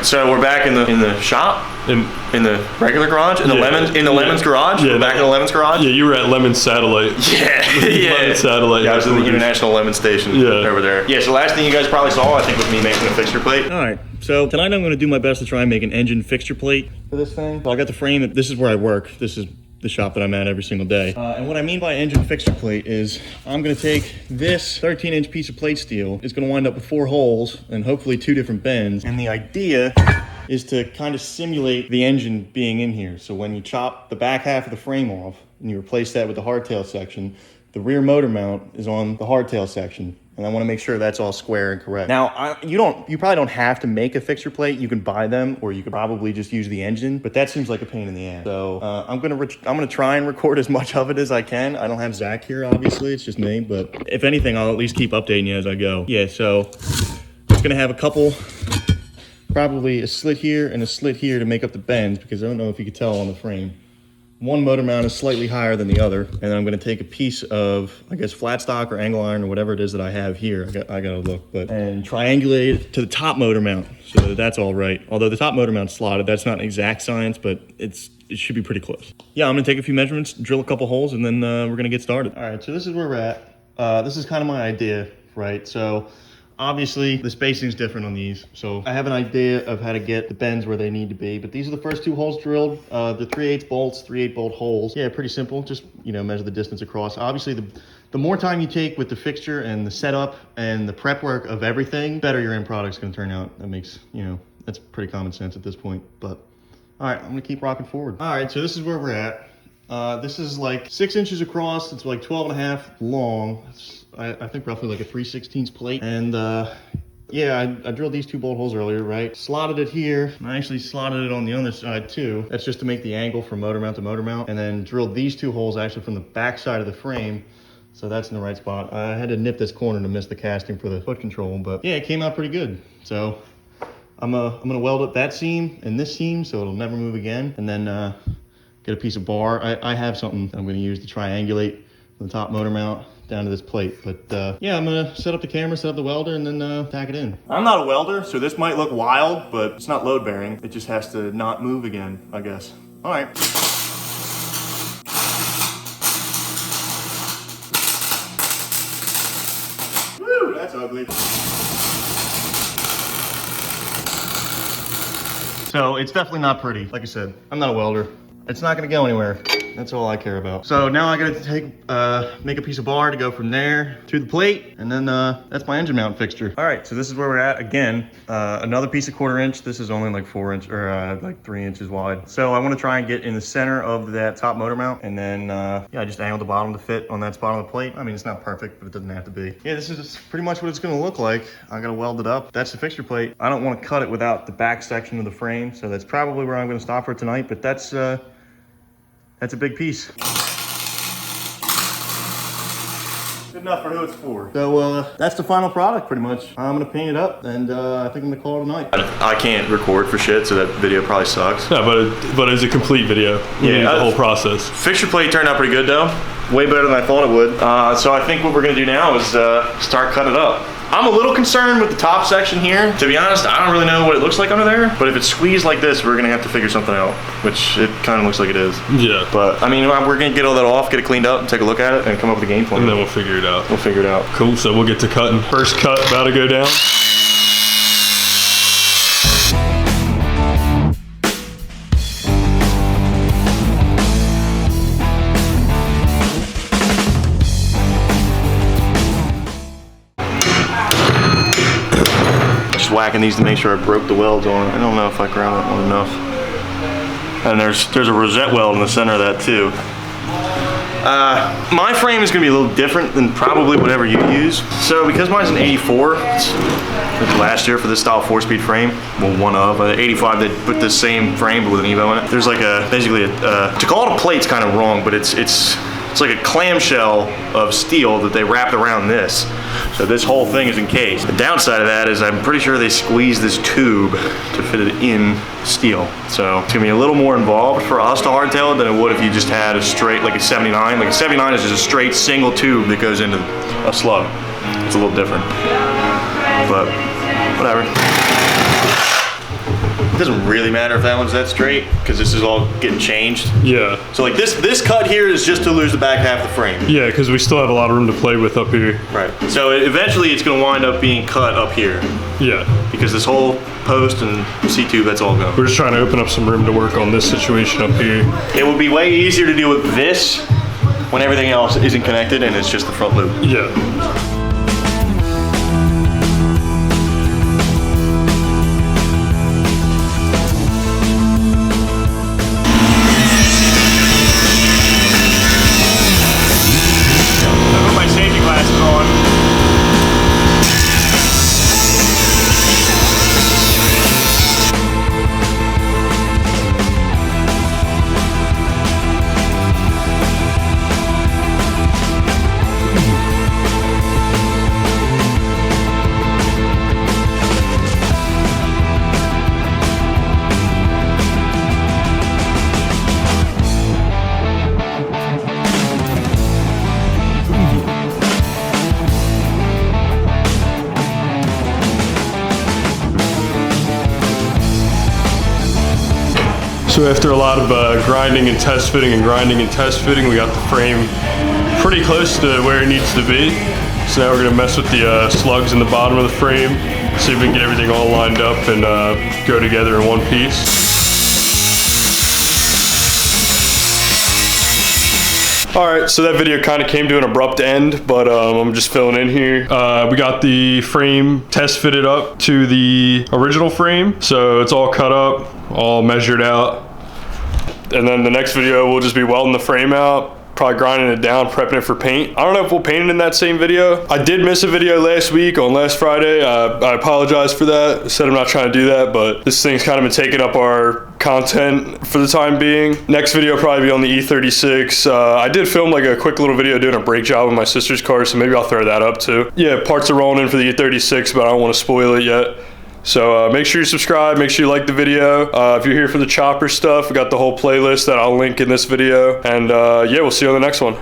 right, so we're back in the shop, in the regular garage, in the Lemon's garage. Yeah, we're back in the Lemon's garage. Yeah, you were at Lemon Satellite. Yeah, Lemon Satellite. Yeah, I was in the International Lemon Station over there. Yeah, so last thing you guys probably saw, I think, was me making a fixture plate. All right, so tonight I'm going to do my best to try and make an engine fixture plate for this thing. So I got the frame. This is where I work. This is the shop that I'm at every single day. And what I mean by engine fixture plate is I'm gonna take this 13-inch piece of plate steel. It's gonna wind up with 4 holes and hopefully 2 different bends. And the idea is to kind of simulate the engine being in here. So when you chop the back half of the frame off and you replace that with the hardtail section, the rear motor mount is on the hardtail section. And I want to make sure that's all square and correct. Now, you probably don't have to make a fixture plate. You can buy them, or you could probably just use the engine. But that seems like a pain in the ass. So I'm gonna try and record as much of it as I can. I don't have Zach here, obviously. It's just me. But if anything, I'll at least keep updating you as I go. Yeah. So I'm gonna have a couple, probably a slit here and a slit here to make up the bends, because I don't know if you could tell on the frame. One motor mount is slightly higher than the other, and then I'm going to take a piece of, I guess, flat stock or angle iron or whatever it is that I have here. I got to look, and triangulate it to the top motor mount so that that's all right. Although the top motor mount's slotted, that's not an exact science, but it should be pretty close. Yeah, I'm going to take a few measurements, drill a couple holes, and then we're going to get started. All right, so this is where we're at. This is kind of my idea, right? So obviously, the spacing's different on these, so I have an idea of how to get the bends where they need to be, but these are the first 2 holes drilled. They're 3/8 bolts, 3/8 bolt holes. Yeah, pretty simple, just, measure the distance across. Obviously, the more time you take with the fixture and the setup and the prep work of everything, better your end product's gonna turn out. That makes, that's pretty common sense at this point, but all right, I'm gonna keep rocking forward. All right, so this is where we're at. This is like 6 inches across. It's like 12.5 long. I think roughly like a 3/16 plate. And yeah, I drilled these 2 bolt holes earlier, right? Slotted it here. I actually slotted it on the other side too. That's just to make the angle from motor mount to motor mount. And then drilled these 2 holes actually from the back side of the frame. So that's in the right spot. I had to nip this corner to miss the casting for the foot control, but yeah, it came out pretty good. So I'm gonna weld up that seam and this seam so it'll never move again. And then get a piece of bar. I have something I'm gonna use to triangulate from the top motor mount down to this plate. But yeah, I'm gonna set up the camera, set up the welder, and then tack it in. I'm not a welder, so this might look wild, but it's not load bearing. It just has to not move again, I guess. All right. Woo, that's ugly. So it's definitely not pretty. Like I said, I'm not a welder. It's not gonna go anywhere. That's all I care about. So now I gotta make a piece of bar to go from there to the plate, and then that's my engine mount fixture. All right, so this is where we're at again. Another piece of 1/4 inch. This is only like 4 inch or like 3 inches wide. So I want to try and get in the center of that top motor mount, and then yeah, I just angled the bottom to fit on that spot on the plate. I mean, it's not perfect, but it doesn't have to be. Yeah, this is pretty much what it's gonna look like. I gotta weld it up. That's the fixture plate. I don't want to cut it without the back section of the frame, so that's probably where I'm gonna stop for tonight. But that's a big piece. Good enough for who it's for. So that's the final product pretty much. I'm gonna paint it up, and I think I'm gonna call it a night. I can't record for shit, so that video probably sucks. Yeah, but it's a complete video. Yeah, the whole process. Fixture plate turned out pretty good though. Way better than I thought it would. So I think what we're gonna do now is start cutting it up. I'm a little concerned with the top section here. To be honest, I don't really know what it looks like under there, but if it's squeezed like this, we're gonna have to figure something out, which it kind of looks like it is. Yeah. But I mean, we're gonna get all that off, get it cleaned up, and take a look at it, and come up with a game plan. And then we'll figure it out. We'll figure it out. Cool, so we'll get to cutting. First cut about to go down. Whacking these to make sure I broke the welds on it. I don't know if I ground that one enough. And there's a rosette weld in the center of that too. My frame is gonna be a little different than probably whatever you use. So because mine's an 84, it's last year for this style 4-speed frame, well, one of 85 they put the same frame but with an Evo in it. There's like basically to call it a plate's kind of wrong, but it's like a clamshell of steel that they wrapped around this. So this whole thing is encased. The downside of that is I'm pretty sure they squeezed this tube to fit it in steel. So it's gonna be a little more involved for us to hardtail it than it would if you just had a straight, like a 79. Like a 79 is just a straight single tube that goes into a slug. It's a little different, but whatever. doesn't really matter if that one's that straight because this is all getting changed. Yeah. So like this cut here is just to lose the back half of the frame. Yeah, because we still have a lot of room to play with up here. Right. So eventually it's going to wind up being cut up here. Yeah. Because this whole post and C-tube, that's all gone. We're just trying to open up some room to work on this situation up here. It would be way easier to deal with this when everything else isn't connected and it's just the front loop. Yeah. So after a lot of grinding and test fitting and grinding and test fitting, we got the frame pretty close to where it needs to be. So now we're gonna mess with the slugs in the bottom of the frame, see if we can get everything all lined up and go together in one piece. Alright, so that video kind of came to an abrupt end, but I'm just filling in here. We got the frame test fitted up to the original frame, so it's all cut up, all measured out. And then the next video we'll just be welding the frame out, probably grinding it down, prepping it for paint. I don't know if we'll paint it in that same video. I did miss a video last week on last Friday. I apologize for that. I said I'm not trying to do that, but this thing's kind of been taking up our content for the time being. Next video will probably be on the E36. I did film like a quick little video doing a brake job on my sister's car, so maybe I'll throw that up too. Yeah, parts are rolling in for the E36, but I don't want to spoil it yet. So make sure you subscribe, make sure you like the video. If you're here for the chopper stuff, we got the whole playlist that I'll link in this video. And yeah, we'll see you on the next one.